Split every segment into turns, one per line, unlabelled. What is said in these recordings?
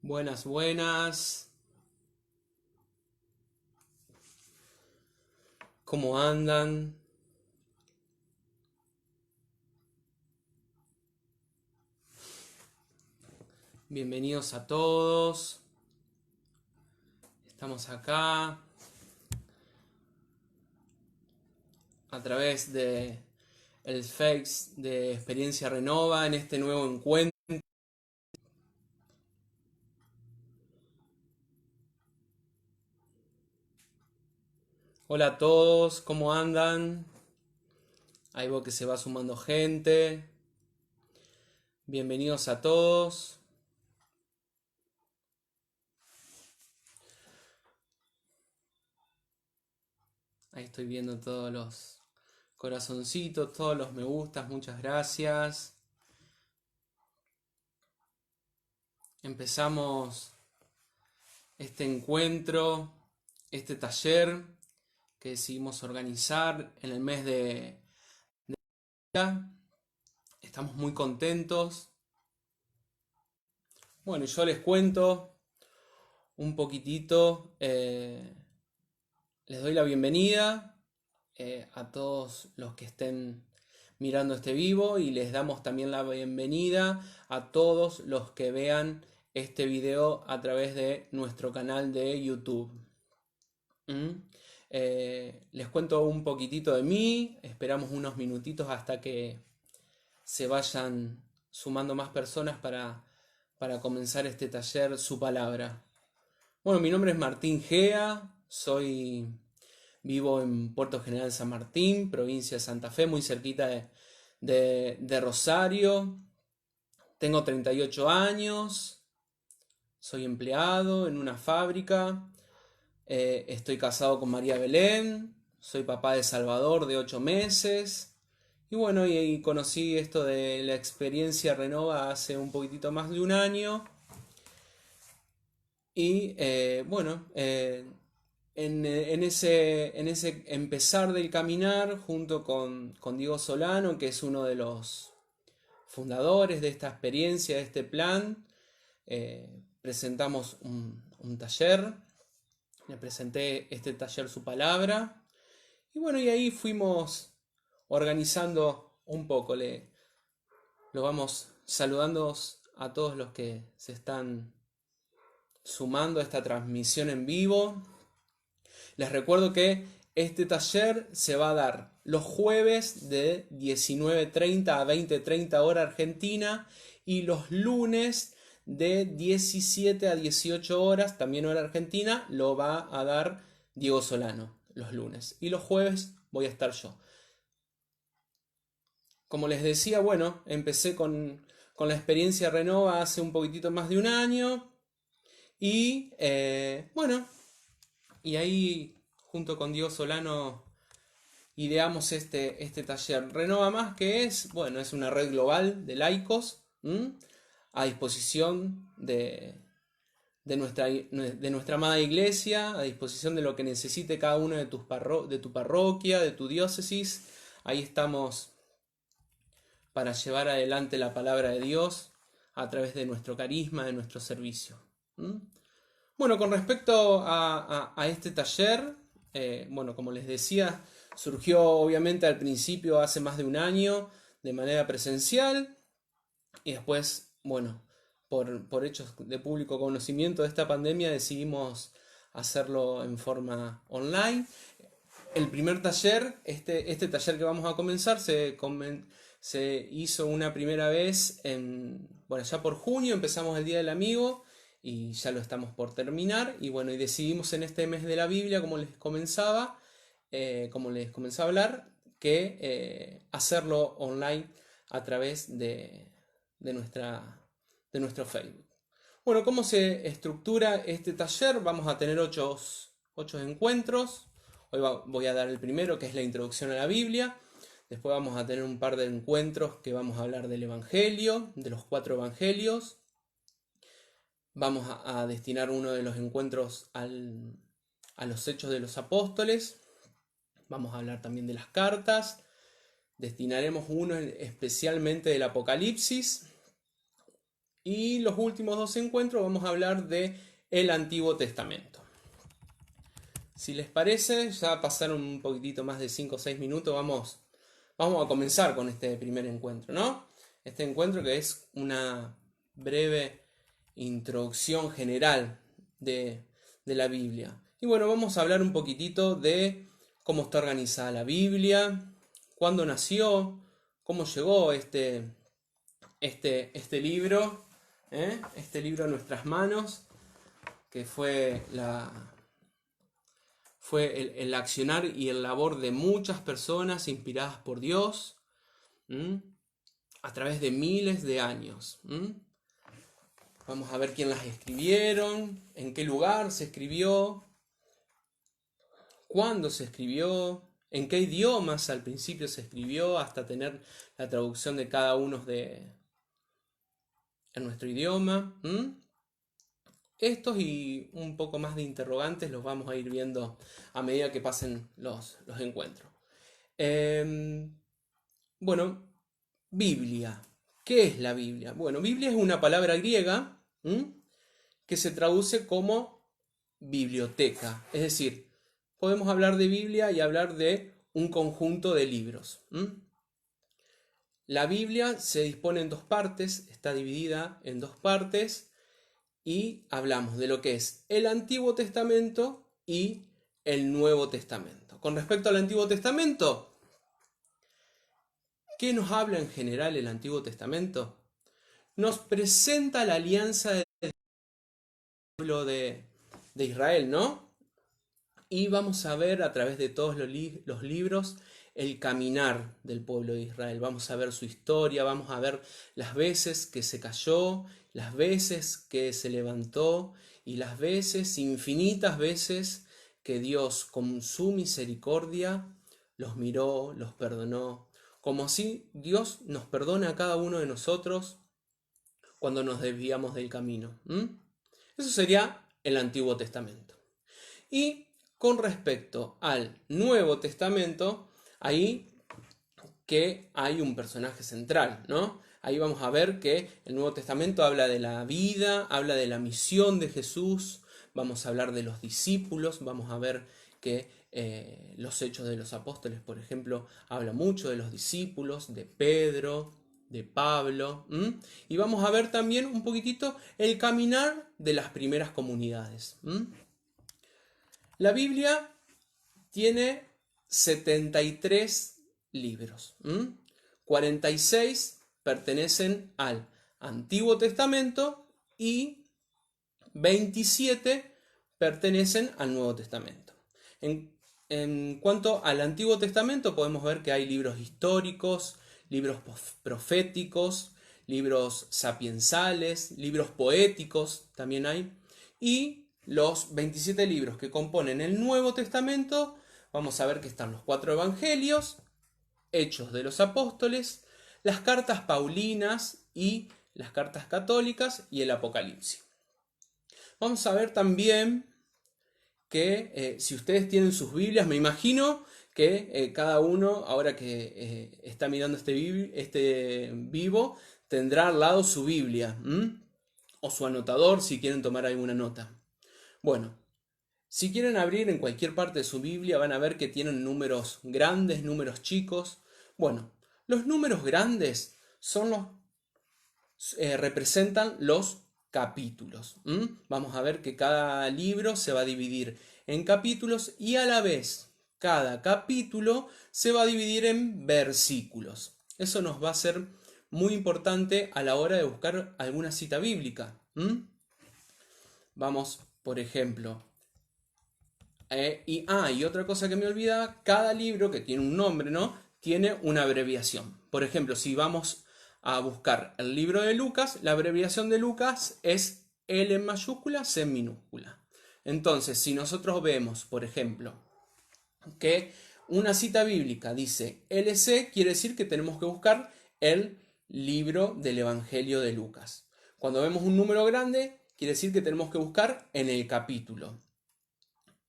Buenas, buenas. ¿Cómo andan? Bienvenidos a todos. Estamos acá a través de el Face de Experiencia Renova en este nuevo encuentro. Hola a todos, ¿cómo andan? Ahí veo que se va sumando gente. Bienvenidos a todos. Ahí estoy viendo todos los corazoncitos, todos los me gustas, muchas gracias. Empezamos este encuentro, este taller que decidimos organizar en el mes de ya. Estamos muy contentos. Bueno, yo les cuento un poquitito, les doy la bienvenida a todos los que estén mirando este vivo y les damos también la bienvenida a todos los que vean este video a través de nuestro canal de YouTube. Les cuento un poquitito de mí, esperamos unos minutitos hasta que se vayan sumando más personas para comenzar este taller Su Palabra. Bueno, mi nombre es Martín Gea, vivo en Puerto General San Martín, provincia de Santa Fe, muy cerquita de Rosario. Tengo 38 años, soy empleado en una fábrica, estoy casado con María Belén, soy papá de Salvador de 8 meses. Y bueno, y conocí esto de la experiencia Renova hace un poquitito más de un año. Y bueno, en ese empezar del caminar, junto con Diego Solano, que es uno de los fundadores de esta experiencia, de este plan, presentamos un taller. Le presenté este taller Su Palabra. Y bueno, y ahí fuimos organizando un poco. Lo vamos saludando a todos los que se están sumando a esta transmisión en vivo. Les recuerdo que este taller se va a dar los jueves de 19:30 a 20:30 hora argentina y los lunes de 17 a 18 horas, también hora argentina, lo va a dar Diego Solano los lunes. Y los jueves voy a estar yo. Como les decía, bueno, empecé con la experiencia Renova hace un poquitito más de un año. Y bueno, y ahí junto con Diego Solano ideamos este taller. Renova Más, que es, bueno, es una red global de laicos a disposición de nuestra amada iglesia, a disposición de lo que necesite cada uno de tu parroquia, de tu diócesis. Ahí estamos para llevar adelante la palabra de Dios a través de nuestro carisma, de nuestro servicio. Bueno, con respecto a este taller, bueno, como les decía, surgió obviamente al principio hace más de un año de manera presencial y después, bueno, por hechos de público conocimiento de esta pandemia decidimos hacerlo en forma online. El primer taller, este taller que vamos a comenzar, se hizo una primera vez bueno, ya por junio, empezamos el Día del Amigo y ya lo estamos por terminar. Y bueno, y decidimos en este mes de la Biblia, como les comenzaba a hablar, que hacerlo online a través de nuestro Facebook. Bueno, ¿cómo se estructura este taller? Vamos a tener ocho encuentros. Hoy voy a dar el primero, que es la introducción a la Biblia. Después vamos a tener un par de encuentros que vamos a hablar del Evangelio, de los 4 Evangelios. Vamos a destinar uno de los encuentros a los Hechos de los Apóstoles. Vamos a hablar también de las cartas. Destinaremos uno especialmente del Apocalipsis. Y los últimos 2 encuentros vamos a hablar de el Antiguo Testamento. Si les parece, ya pasaron un poquitito más de 5 o 6 minutos, vamos a comenzar con este primer encuentro, ¿no? Este encuentro que es una breve introducción general de la Biblia. Y bueno, vamos a hablar un poquitito de cómo está organizada la Biblia, cuándo nació, cómo llegó este libro, este libro a nuestras manos, que fue el accionar y el labor de muchas personas inspiradas por Dios a través de miles de años. Vamos a ver quién las escribieron, en qué lugar se escribió, cuándo se escribió, en qué idiomas al principio se escribió, hasta tener la traducción de cada uno en nuestro idioma. Estos y un poco más de interrogantes los vamos a ir viendo a medida que pasen los encuentros. Bueno, Biblia. ¿Qué es la Biblia? Bueno, Biblia es una palabra griega que se traduce como biblioteca. Es decir, podemos hablar de Biblia y hablar de un conjunto de libros. La Biblia se dispone en 2 partes, está dividida en 2 partes y hablamos de lo que es el Antiguo Testamento y el Nuevo Testamento. Con respecto al Antiguo Testamento, ¿qué nos habla en general el Antiguo Testamento? Nos presenta la alianza del pueblo de Israel, ¿no? Y vamos a ver a través de todos los libros el caminar del pueblo de Israel. Vamos a ver su historia, vamos a ver las veces que se cayó, las veces que se levantó y las veces, infinitas veces, que Dios con su misericordia los miró, los perdonó. Como así Dios nos perdona a cada uno de nosotros cuando nos desviamos del camino. Eso sería el Antiguo Testamento. Y con respecto al Nuevo Testamento, ahí que hay un personaje central, ¿no? Ahí vamos a ver que el Nuevo Testamento habla de la vida, habla de la misión de Jesús, vamos a hablar de los discípulos, vamos a ver que los Hechos de los Apóstoles, por ejemplo, habla mucho de los discípulos, de Pedro, de Pablo, y vamos a ver también un poquitito el caminar de las primeras comunidades. La Biblia tiene 73 libros. 46 pertenecen al Antiguo Testamento y 27 pertenecen al Nuevo Testamento. En cuanto al Antiguo Testamento, podemos ver que hay libros históricos, libros proféticos, libros sapiensales, libros poéticos también hay, y los 27 libros que componen el Nuevo Testamento, vamos a ver que están los 4 evangelios, Hechos de los Apóstoles, las cartas paulinas y las cartas católicas y el Apocalipsis. Vamos a ver también que si ustedes tienen sus Biblias, me imagino que cada uno, ahora que está mirando este vivo, tendrá al lado su Biblia o su anotador si quieren tomar alguna nota. Bueno, si quieren abrir en cualquier parte de su Biblia van a ver que tienen números grandes, números chicos. Bueno, los números grandes son representan los capítulos. Vamos a ver que cada libro se va a dividir en capítulos y a la vez cada capítulo se va a dividir en versículos. Eso nos va a ser muy importante a la hora de buscar alguna cita bíblica. Vamos, por ejemplo, y otra cosa que me olvidaba, cada libro que tiene un nombre, ¿no? Tiene una abreviación. Por ejemplo, si vamos a buscar el libro de Lucas, la abreviación de Lucas es L en mayúscula, C en minúscula. Entonces, si nosotros vemos, por ejemplo, que una cita bíblica dice LC, quiere decir que tenemos que buscar el libro del Evangelio de Lucas. Cuando vemos un número grande, quiere decir que tenemos que buscar en el capítulo.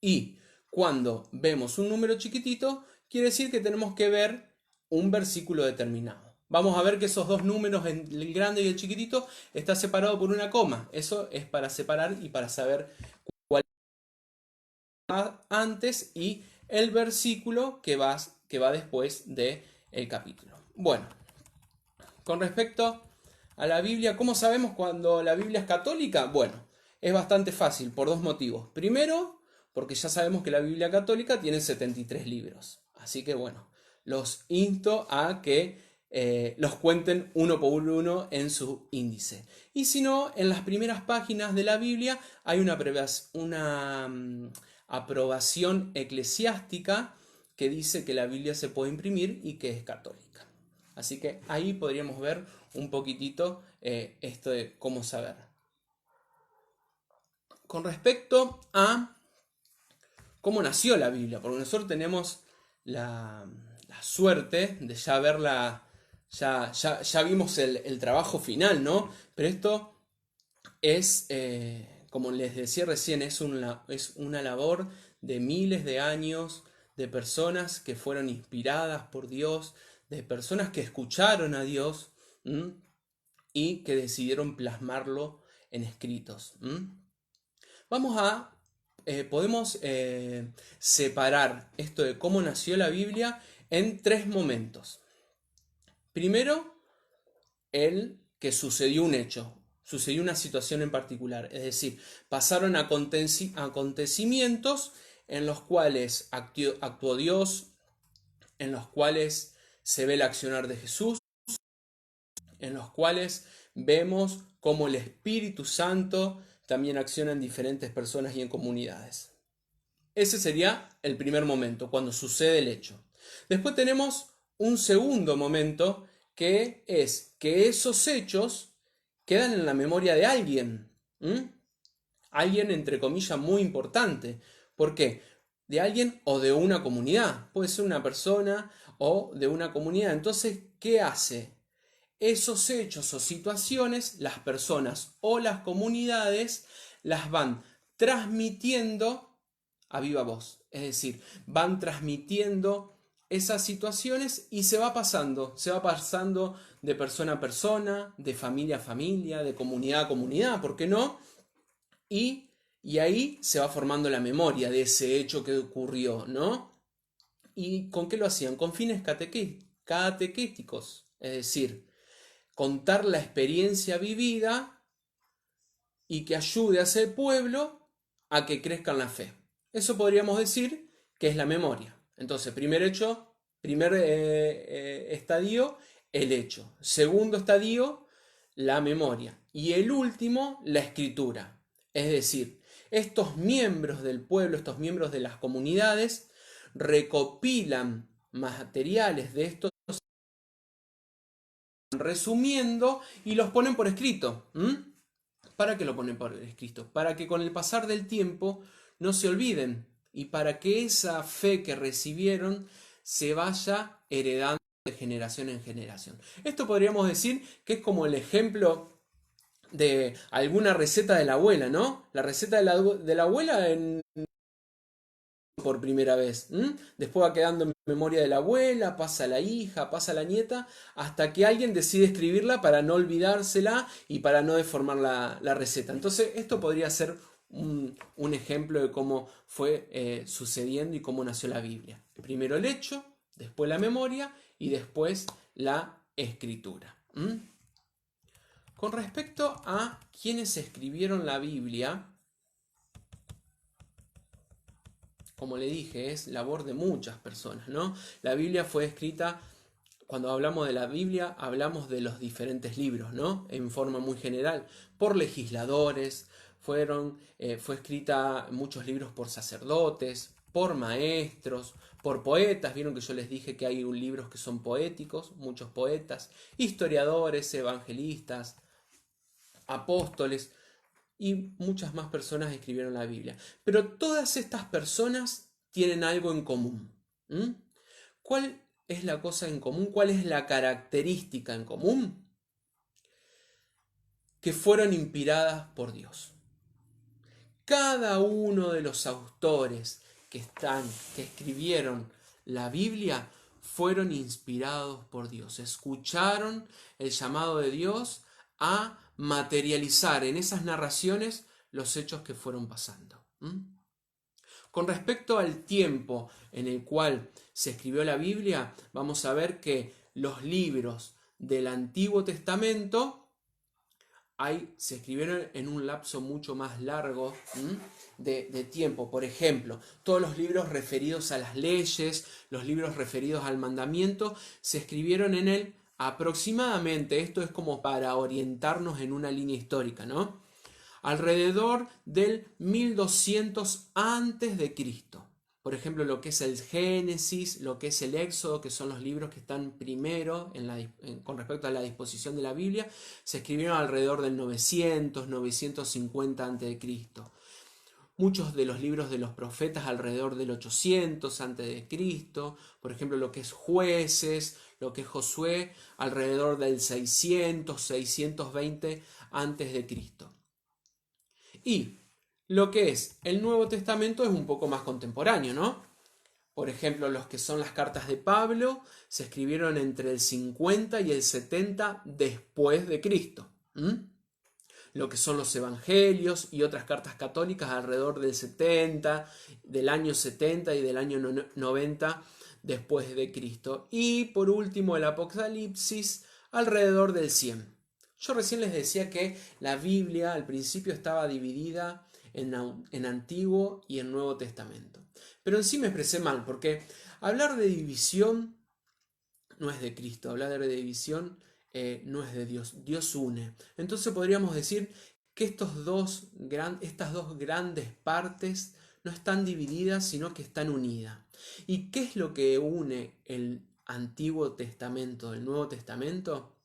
Y cuando vemos un número chiquitito, quiere decir que tenemos que ver un versículo determinado. vamos a ver que esos dos números, el grande y el chiquitito, está separado por una coma. Eso es para separar y para saber cuál va antes y el versículo que va después del capítulo. Bueno, con respecto a la Biblia, ¿cómo sabemos cuando la Biblia es católica? Bueno, es bastante fácil por dos motivos. Primero, porque ya sabemos que la Biblia católica tiene 73 libros. Así que bueno, los insto a que los cuenten uno por uno en su índice. Y si no, en las primeras páginas de la Biblia hay una aprobación eclesiástica que dice que la Biblia se puede imprimir y que es católica. Así que ahí podríamos ver un poquitito esto de cómo saber. Con respecto a cómo nació la Biblia, porque nosotros tenemos la suerte de ya verla, ya vimos el trabajo final, ¿no? Pero esto es, como les decía recién, es una labor de miles de años, de personas que fueron inspiradas por Dios, de personas que escucharon a Dios y que decidieron plasmarlo en escritos. Vamos a, podemos separar esto de cómo nació la Biblia en tres momentos. Primero, el que sucedió un hecho, sucedió una situación en particular, es decir, pasaron acontecimientos en los cuales actuó Dios, en los cuales se ve el accionar de Jesús, en los cuales vemos cómo el Espíritu Santo también acciona en diferentes personas y en comunidades. Ese sería el primer momento, cuando sucede el hecho. Después tenemos un segundo momento, que es que esos hechos quedan en la memoria de alguien. Alguien, entre comillas, muy importante. ¿Por qué? De alguien o de una comunidad. Puede ser una persona o de una comunidad. Entonces, ¿qué hace? Esos hechos o situaciones, las personas o las comunidades las van transmitiendo a viva voz. Es decir, van transmitiendo esas situaciones y se va pasando de persona a persona, de familia a familia, de comunidad a comunidad, ¿por qué no? Y ahí se va formando la memoria de ese hecho que ocurrió, ¿no? ¿Y con qué lo hacían? Con fines catequéticos, es decir, contar la experiencia vivida y que ayude a ese pueblo a que crezca en la fe. Eso podríamos decir que es la memoria. Entonces, primer estadio, el hecho. Segundo estadio, la memoria. Y el último, la escritura. Es decir, estos miembros del pueblo, estos miembros de las comunidades, recopilan materiales de estos resumiendo y los ponen por escrito. ¿Para qué lo ponen por escrito? Para que con el pasar del tiempo no se olviden y para que esa fe que recibieron se vaya heredando de generación en generación. Esto podríamos decir que es como el ejemplo de alguna receta de la abuela, ¿no? La receta de la abuela por primera vez. Después va quedando en memoria de la abuela, pasa a la hija, pasa a la nieta, hasta que alguien decide escribirla para no olvidársela y para no deformar la receta. Entonces, esto podría ser un ejemplo de cómo fue sucediendo y cómo nació la Biblia. Primero el hecho, después la memoria y después la escritura. Con respecto a quienes escribieron la Biblia, como le dije, es labor de muchas personas, ¿no? La Biblia fue escrita, cuando hablamos de la Biblia, hablamos de los diferentes libros, ¿no? En forma muy general, por legisladores, fue escrita muchos libros por sacerdotes, por maestros, por poetas. Vieron que yo les dije que hay libros que son poéticos, muchos poetas, historiadores, evangelistas, apóstoles y muchas más personas escribieron la Biblia. Pero todas estas personas tienen algo en común. ¿Cuál es la cosa en común? ¿Cuál es la característica en común? Que fueron inspiradas por Dios. Cada uno de los autores que escribieron la Biblia fueron inspirados por Dios, escucharon el llamado de Dios a materializar en esas narraciones los hechos que fueron pasando. Con respecto al tiempo en el cual se escribió la Biblia, vamos a ver que los libros del Antiguo Testamento se escribieron en un lapso mucho más largo de tiempo. Por ejemplo, todos los libros referidos a las leyes, los libros referidos al mandamiento, se escribieron en él aproximadamente, esto es como para orientarnos en una línea histórica, ¿no? Alrededor del 1200 antes de Cristo. Por ejemplo, lo que es el Génesis, lo que es el Éxodo, que son los libros que están primero con respecto a la disposición de la Biblia, se escribieron alrededor del 900, 950 a.C. Muchos de los libros de los profetas alrededor del 800 a.C. Por ejemplo, lo que es Jueces, lo que es Josué, alrededor del 600, 620 a.C. Y lo que es el Nuevo Testamento es un poco más contemporáneo, ¿no? Por ejemplo, los que son las cartas de Pablo se escribieron entre el 50 y el 70 después de Cristo. Lo que son los evangelios y otras cartas católicas alrededor del año 70 y del año 90 después de Cristo. Y por último el Apocalipsis alrededor del 100. Yo recién les decía que la Biblia al principio estaba dividida en Antiguo y en Nuevo Testamento. Pero en sí me expresé mal, porque hablar de división no es de Cristo, hablar de división no es de Dios. Dios une. Entonces podríamos decir que estas dos grandes partes no están divididas, sino que están unidas. ¿Y qué es lo que une el Antiguo Testamento del Nuevo Testamento?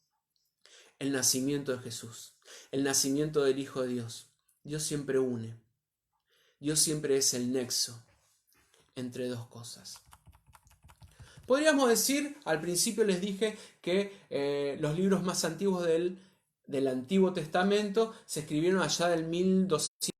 El nacimiento de Jesús, el nacimiento del Hijo de Dios. Dios siempre une. Dios siempre es el nexo entre dos cosas. Podríamos decir, al principio les dije que los libros más antiguos del Antiguo Testamento se escribieron allá del 1200.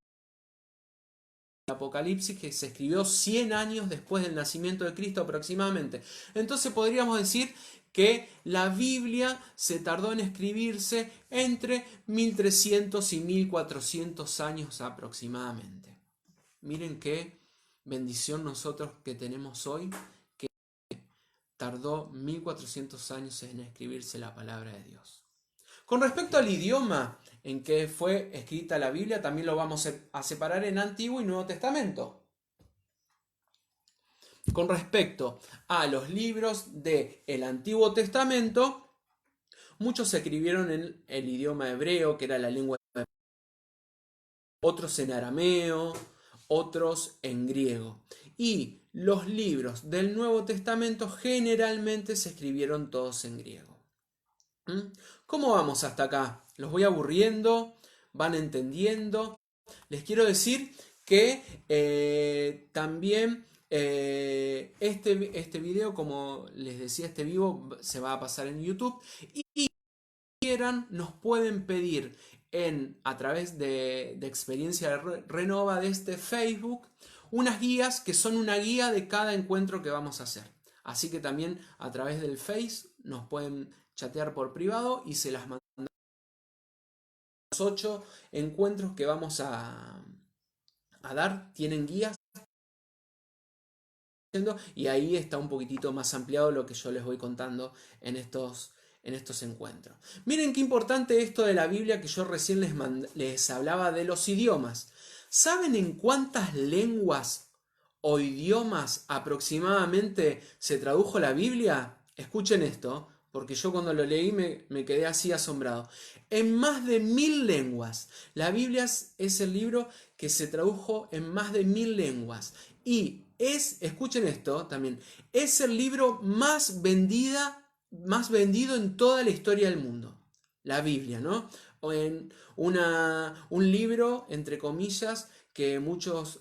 Apocalipsis, que se escribió 100 años después del nacimiento de Cristo aproximadamente. Entonces podríamos decir que la Biblia se tardó en escribirse entre 1300 y 1400 años aproximadamente. Miren qué bendición nosotros que tenemos hoy, que tardó 1400 años en escribirse la palabra de Dios. Con respecto al idioma en que fue escrita la Biblia, también lo vamos a separar en Antiguo y Nuevo Testamento. Con respecto a los libros del Antiguo Testamento, muchos se escribieron en el idioma hebreo, que era la lengua de otros en arameo, otros en griego. Y los libros del Nuevo Testamento generalmente se escribieron todos en griego. ¿Cómo vamos hasta acá? Los voy aburriendo, van entendiendo. Les quiero decir que también este video, como les decía, este vivo se va a pasar en YouTube. Y si quieran, nos pueden pedir a través de Experiencia Renova de este Facebook unas guías que son una guía de cada encuentro que vamos a hacer. Así que también a través del Face nos pueden chatear por privado y se las mandamos. Los 8 encuentros que vamos a dar tienen guías y ahí está un poquitito más ampliado lo que yo les voy contando en estos encuentros. Miren qué importante esto de la Biblia, que yo recién les hablaba de los idiomas. ¿Saben en cuántas lenguas o idiomas aproximadamente se tradujo la Biblia? Escuchen esto, porque yo cuando lo leí me quedé así asombrado. En más de 1000 lenguas. La Biblia es el libro que se tradujo en más de 1000 lenguas. Y escuchen esto también, es el libro más vendido en toda la historia del mundo. La Biblia, ¿no? O en un libro, entre comillas, que muchos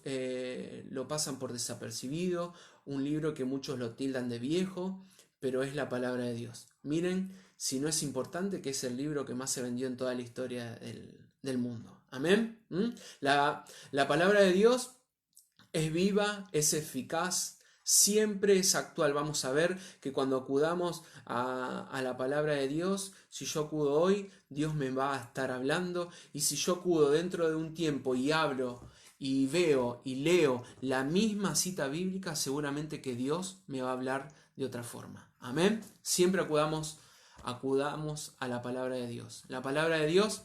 lo pasan por desapercibido, un libro que muchos lo tildan de viejo, pero es la palabra de Dios. Miren, si no es importante, que es el libro que más se vendió en toda la historia del mundo. Amén. La palabra de Dios es viva, es eficaz, siempre es actual. Vamos a ver que cuando acudamos a la palabra de Dios, si yo acudo hoy, Dios me va a estar hablando, y si yo acudo dentro de un tiempo y hablo y veo y leo la misma cita bíblica, seguramente que Dios me va a hablar de otra forma. Amén. Siempre acudamos a la palabra de Dios. La palabra de Dios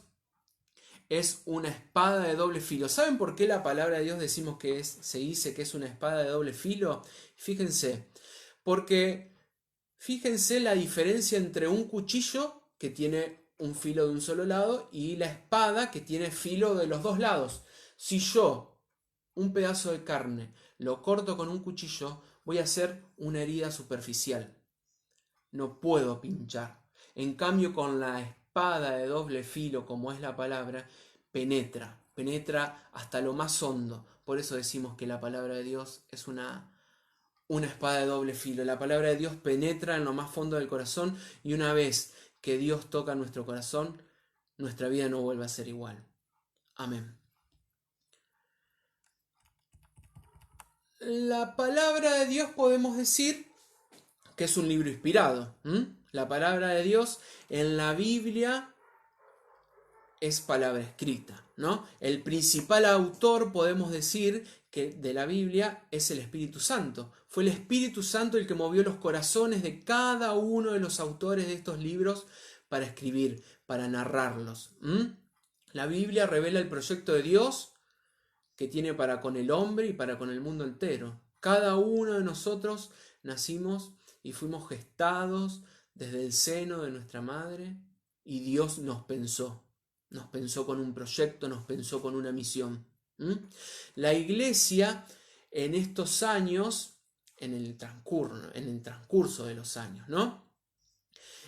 es una espada de doble filo. ¿Saben por qué la palabra de Dios decimos que se dice que es una espada de doble filo? Fíjense, porque fíjense la diferencia entre un cuchillo que tiene un filo de un solo lado y la espada que tiene filo de los dos lados. Si yo un pedazo de carne lo corto con un cuchillo, voy a hacer una herida superficial. No puedo pinchar. En cambio, con la espada de doble filo, como es la palabra, penetra hasta lo más hondo. Por eso decimos que la palabra de Dios es una espada de doble filo. La palabra de Dios penetra en lo más fondo del corazón, y una vez que Dios toca nuestro corazón, nuestra vida no vuelve a ser igual. Amén. La palabra de Dios podemos decir que es un libro inspirado. La palabra de Dios en la Biblia es palabra escrita, ¿no? El principal autor, podemos decir, que de la Biblia es el Espíritu Santo. Fue el Espíritu Santo el que movió los corazones de cada uno de los autores de estos libros para escribir, para narrarlos. La Biblia revela el proyecto de Dios que tiene para con el hombre y para con el mundo entero. Cada uno de nosotros nacimos y fuimos gestados desde el seno de nuestra madre, y Dios nos pensó con un proyecto, nos pensó con una misión. La iglesia en estos años, en el transcurso de los años, ¿no?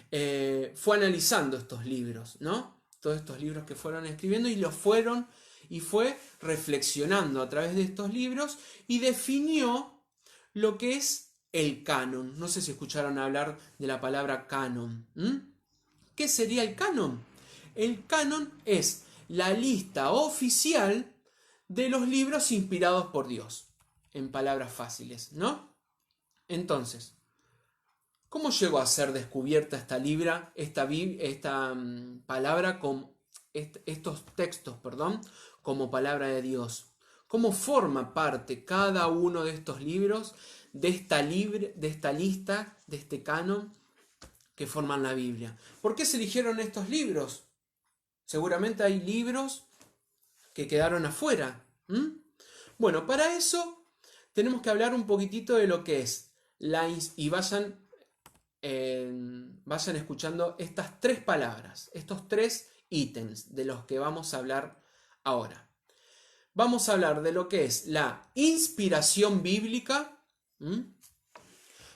Fue analizando estos libros, ¿no? Todos estos libros que fueron escribiendo, y fue reflexionando a través de estos libros y definió lo que es el canon. No sé si escucharon hablar de la palabra canon. ¿Qué sería el canon? El canon es la lista oficial de los libros inspirados por Dios, en palabras fáciles, ¿no? Entonces, ¿cómo llegó a ser descubierta esta palabra, estos textos, como palabra de Dios? ¿Cómo forma parte cada uno de estos libros de esta lista, de este canon que forman la Biblia? ¿Por qué se eligieron estos libros? Seguramente hay libros que quedaron afuera. Bueno, para eso tenemos que hablar un poquitito de lo que es y vayan escuchando estas tres palabras, estos tres ítems de los que vamos a hablar ahora. Vamos a hablar de lo que es la inspiración bíblica.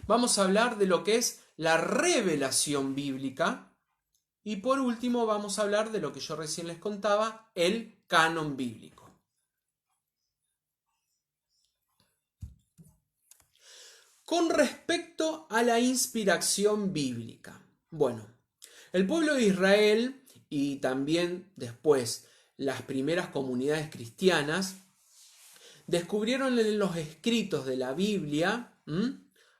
Vamos a hablar de lo que es la revelación bíblica. Y por último vamos a hablar de lo que yo recién les contaba, el canon bíblico. Con respecto a la inspiración bíblica, bueno, el pueblo de Israel y también después las primeras comunidades cristianas descubrieron en los escritos de la Biblia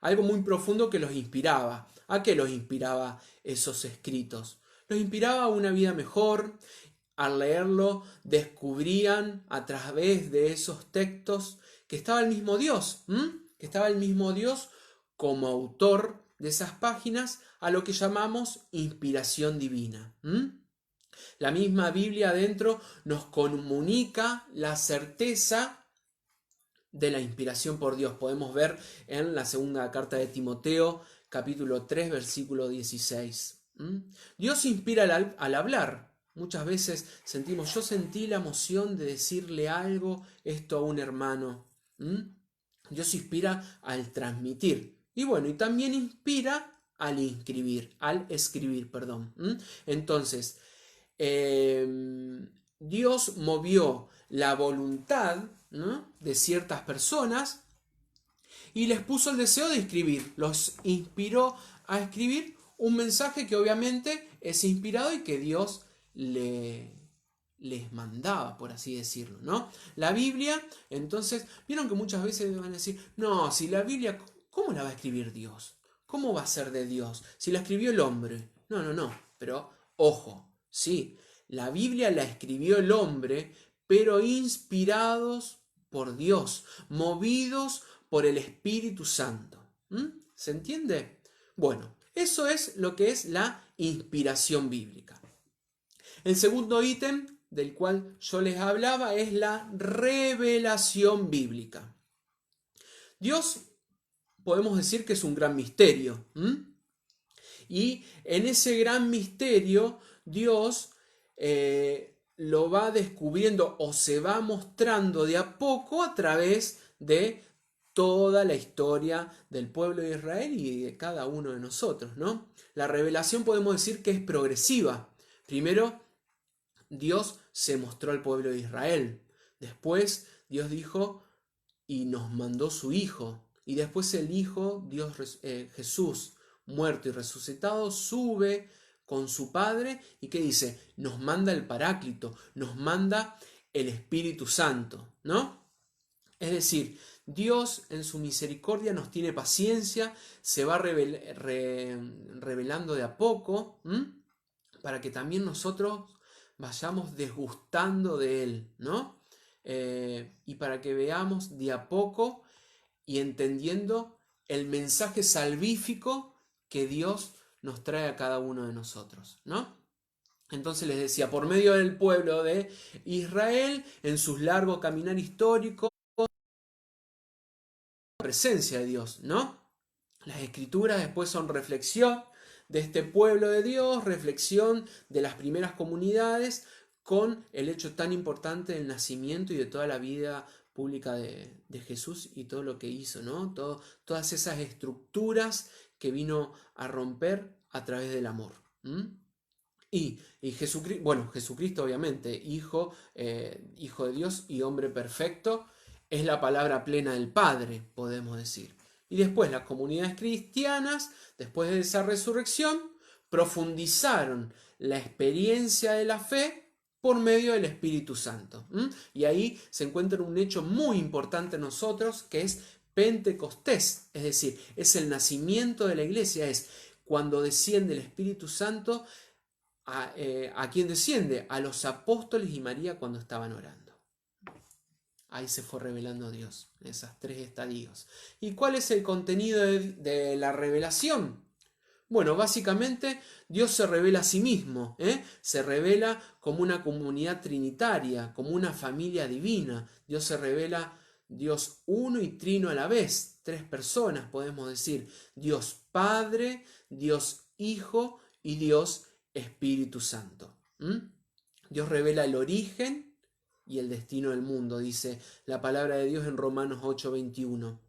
algo muy profundo que los inspiraba. ¿A qué los inspiraba esos escritos? Los inspiraba a una vida mejor. Al leerlo descubrían a través de esos textos que estaba el mismo Dios, que estaba el mismo Dios como autor de esas páginas, a lo que llamamos inspiración divina. La misma Biblia adentro nos comunica la certeza de la inspiración por Dios. Podemos ver en la segunda carta de Timoteo, capítulo 3, versículo 16. Dios inspira al hablar. Muchas veces yo sentí la emoción de decirle esto a un hermano. Dios inspira al transmitir. Y bueno, y también inspira al escribir. Entonces, Dios movió la voluntad, ¿no?, de ciertas personas y les puso el deseo de escribir. Los inspiró a escribir un mensaje que obviamente es inspirado y que Dios le les mandaba, por así decirlo, ¿no? La Biblia, entonces, vieron que muchas veces van a decir, no, si la Biblia, ¿cómo la va a escribir Dios? ¿Cómo va a ser de Dios? Si la escribió el hombre. No, no, no, pero ojo, sí, la Biblia la escribió el hombre, pero inspirados por Dios, movidos por el Espíritu Santo. ¿Se entiende? Bueno, eso es lo que es la inspiración bíblica. El segundo ítem del cual yo les hablaba es la revelación bíblica. Dios, podemos decir que es un gran misterio. Y en ese gran misterio, Dios lo va descubriendo o se va mostrando de a poco a través de toda la historia del pueblo de Israel y de cada uno de nosotros, ¿no? La revelación podemos decir que es progresiva. Primero, Dios se mostró al pueblo de Israel. Después, Dios dijo y nos mandó su Hijo. Y después el Hijo, Jesús, muerto y resucitado, sube con su Padre y ¿qué dice? Nos manda el Paráclito, nos manda el Espíritu Santo, ¿no? Es decir, Dios en su misericordia nos tiene paciencia, se va revelando de a poco, para que también nosotros vayamos desgustando de Él, ¿no? Y para que veamos de a poco y entendiendo el mensaje salvífico que Dios nos trae a cada uno de nosotros, ¿no? Entonces les decía, por medio del pueblo de Israel, en sus largos caminar histórico, presencia de Dios, ¿no? Las escrituras después son reflexión de este pueblo de Dios, reflexión de las primeras comunidades con el hecho tan importante del nacimiento y de toda la vida pública de Jesús y todo lo que hizo, ¿no? Todas esas estructuras que vino a romper a través del amor. Y Jesucristo, bueno, Jesucristo obviamente, hijo de Dios y hombre perfecto, es la palabra plena del Padre, podemos decir. Y después las comunidades cristianas, después de esa resurrección, profundizaron la experiencia de la fe por medio del Espíritu Santo. Y ahí se encuentra un hecho muy importante en nosotros, que es Pentecostés, es decir, es el nacimiento de la iglesia, es cuando desciende el Espíritu Santo. ¿A quién desciende? A los apóstoles y María cuando estaban orando. Ahí se fue revelando Dios, esas tres estadios. ¿Y cuál es el contenido de la revelación? Bueno, básicamente Dios se revela a sí mismo, se revela como una comunidad trinitaria, como una familia divina. Dios se revela Dios uno y trino a la vez, tres personas podemos decir, Dios Padre, Dios Hijo y Dios Espíritu Santo. Dios revela el origen y el destino del mundo, dice la palabra de Dios en Romanos 8:21.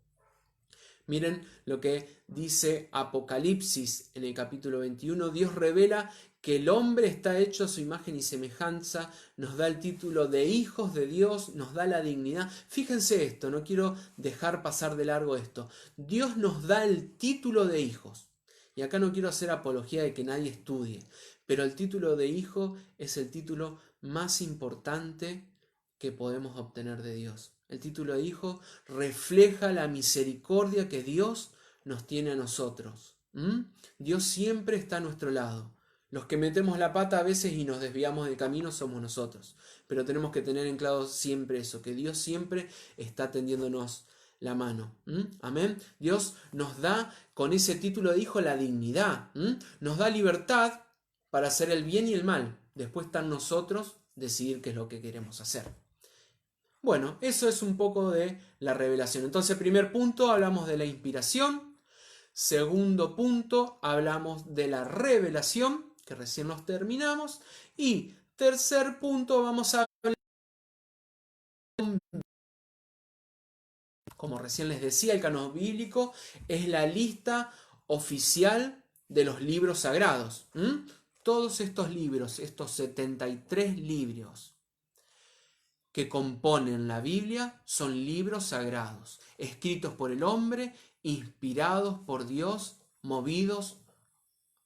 Miren lo que dice Apocalipsis en el capítulo 21. Dios revela que el hombre está hecho a su imagen y semejanza, nos da el título de hijos de Dios, nos da la dignidad. Fíjense esto, no quiero dejar pasar de largo esto. Dios nos da el título de hijos. Y acá no quiero hacer apología de que nadie estudie, pero el título de hijo es el título más importante que podemos obtener de Dios. El título de hijo refleja la misericordia que Dios nos tiene a nosotros. Dios siempre está a nuestro lado. Los que metemos la pata a veces y nos desviamos del camino somos nosotros. Pero tenemos que tener en claro siempre eso, que Dios siempre está tendiéndonos la mano. Amén. Dios nos da con ese título de hijo la dignidad. Nos da libertad para hacer el bien y el mal. Después está en nosotros decidir qué es lo que queremos hacer. Bueno, eso es un poco de la revelación. Entonces, primer punto, hablamos de la inspiración. Segundo punto, hablamos de la revelación, que recién nos terminamos. Y tercer punto, vamos a hablar, como recién les decía, el canon bíblico es la lista oficial de los libros sagrados. Todos estos libros, estos 73 libros que componen la Biblia, son libros sagrados, escritos por el hombre, inspirados por Dios, movidos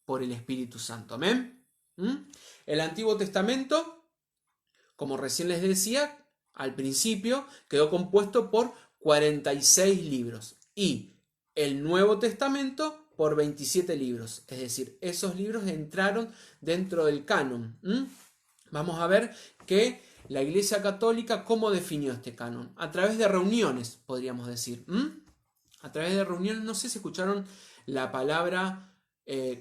por el Espíritu Santo. ¿Amén? El Antiguo Testamento como recién les decía al principio, quedó compuesto por 46 libros y el Nuevo Testamento por 27 libros. Es decir, esos libros entraron dentro del canon. Vamos a ver que la Iglesia Católica, ¿cómo definió este canon? A través de reuniones, podríamos decir. A través de reuniones, no sé si escucharon la palabra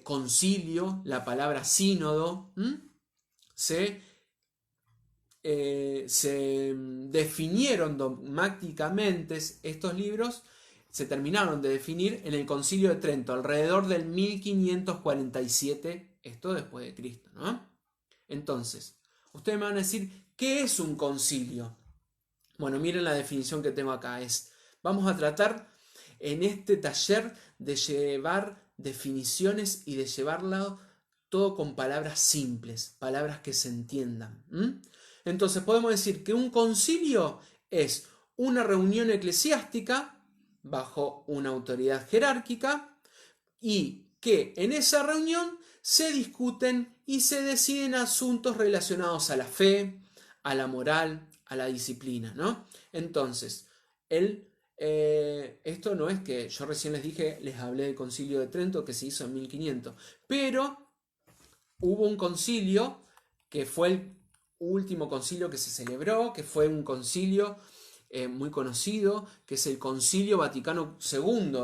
concilio, la palabra sínodo. Se definieron dogmáticamente estos libros, se terminaron de definir en el Concilio de Trento, alrededor del 1547, esto después de Cristo, ¿no? Entonces, ustedes me van a decir, ¿qué es un concilio? Bueno, miren la definición que tengo acá. Vamos a tratar en este taller de llevar definiciones y de llevarlo todo con palabras simples, palabras que se entiendan. Entonces podemos decir que un concilio es una reunión eclesiástica bajo una autoridad jerárquica y que en esa reunión se discuten y se deciden asuntos relacionados a la fe, a la moral, a la disciplina, ¿no? Entonces, esto no es que yo recién les hablé del Concilio de Trento que se hizo en 1500, pero hubo un concilio que fue el último concilio que se celebró, que fue un concilio muy conocido, que es el Concilio Vaticano II.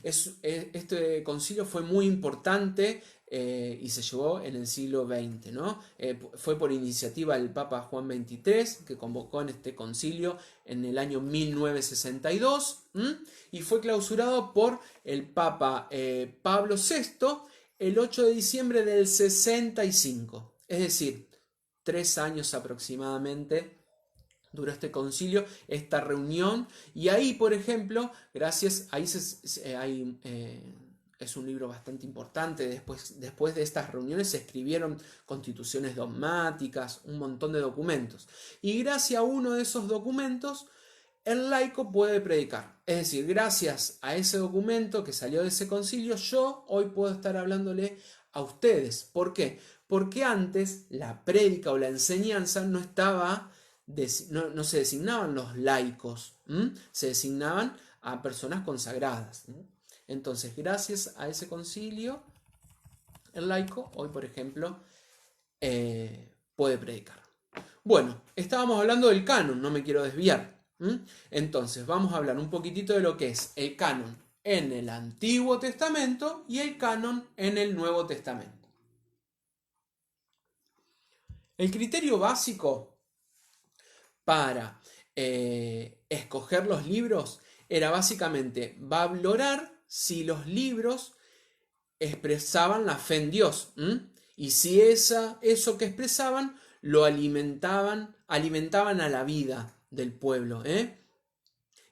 Este concilio fue muy importante y se llevó en el siglo XX, ¿no? Fue por iniciativa del Papa Juan XXIII, que convocó en este concilio en el año 1962, y fue clausurado por el Papa Pablo VI el 8 de diciembre del 65. Es decir, 3 años aproximadamente duró este concilio, esta reunión, y ahí, por ejemplo, es un libro bastante importante. Después de estas reuniones se escribieron constituciones dogmáticas, un montón de documentos. Y gracias a uno de esos documentos, el laico puede predicar. Es decir, gracias a ese documento que salió de ese concilio, yo hoy puedo estar hablándole a ustedes. ¿Por qué? Porque antes la prédica o la enseñanza no se designaban los laicos, se designaban a personas consagradas. Entonces, gracias a ese concilio, el laico hoy, por ejemplo, puede predicar. Bueno, estábamos hablando del canon, no me quiero desviar. Entonces, vamos a hablar un poquitito de lo que es el canon en el Antiguo Testamento y el canon en el Nuevo Testamento. El criterio básico para escoger los libros era básicamente valorar si los libros expresaban la fe en Dios, y si eso que expresaban lo alimentaban a la vida del pueblo. Es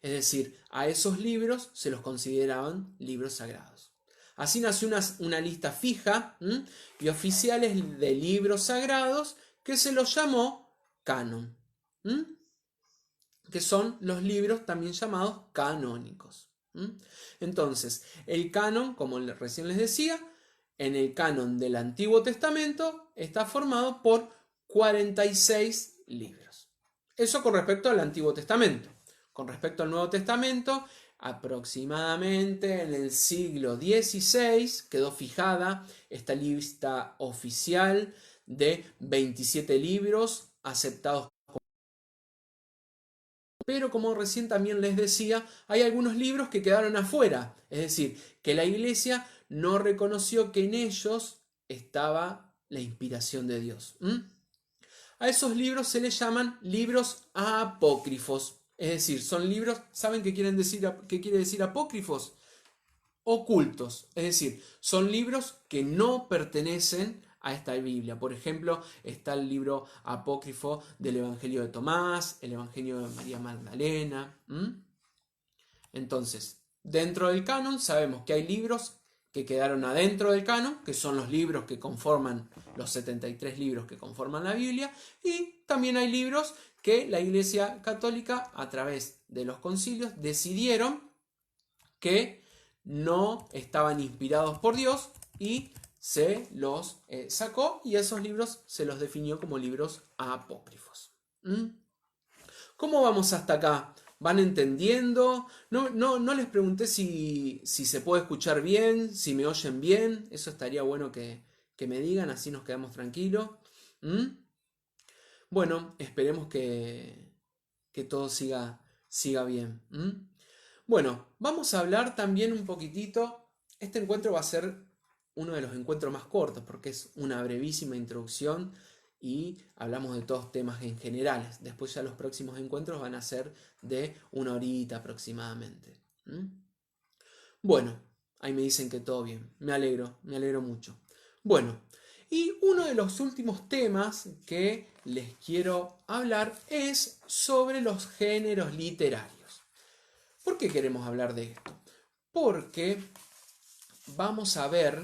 decir, a esos libros se los consideraban libros sagrados. Así nació una lista fija y oficiales de libros sagrados que se los llamó canon, que son los libros también llamados canónicos. Entonces, el canon, como recién les decía, en el canon del Antiguo Testamento está formado por 46 libros. Eso con respecto al Antiguo Testamento. Con respecto al Nuevo Testamento, aproximadamente en el siglo XVI quedó fijada esta lista oficial de 27 libros aceptados. Pero como recién también les decía, hay algunos libros que quedaron afuera. Es decir, que la Iglesia no reconoció que en ellos estaba la inspiración de Dios. A esos libros se les llaman libros apócrifos. Es decir, son libros, ¿saben qué quiere decir apócrifos? Ocultos. Es decir, son libros que no pertenecen a esta Biblia. Por ejemplo, está el libro apócrifo del Evangelio de Tomás, el Evangelio de María Magdalena. Entonces, dentro del canon sabemos que hay libros que quedaron adentro del canon, que son los libros que conforman los 73 libros que conforman la Biblia, y también hay libros que la Iglesia Católica, a través de los concilios, decidieron que no estaban inspirados por Dios y se los sacó, y esos libros se los definió como libros apócrifos. ¿Mm? ¿Cómo vamos hasta acá? ¿Van entendiendo? No les pregunté si se puede escuchar bien, si me oyen bien. Eso estaría bueno que me digan, así nos quedamos tranquilos. ¿Mm? Bueno, esperemos que todo siga bien. ¿Mm? Bueno, vamos a hablar también un poquitito. Este encuentro va a ser uno de los encuentros más cortos porque es una brevísima introducción y hablamos de todos temas en generales. Después ya los próximos encuentros van a ser de 1 horita aproximadamente. ¿Mm? Bueno, ahí me dicen que todo bien. Me alegro mucho. Bueno, y uno de los últimos temas que les quiero hablar es sobre los géneros literarios. ¿Por qué queremos hablar de esto? Porque vamos a ver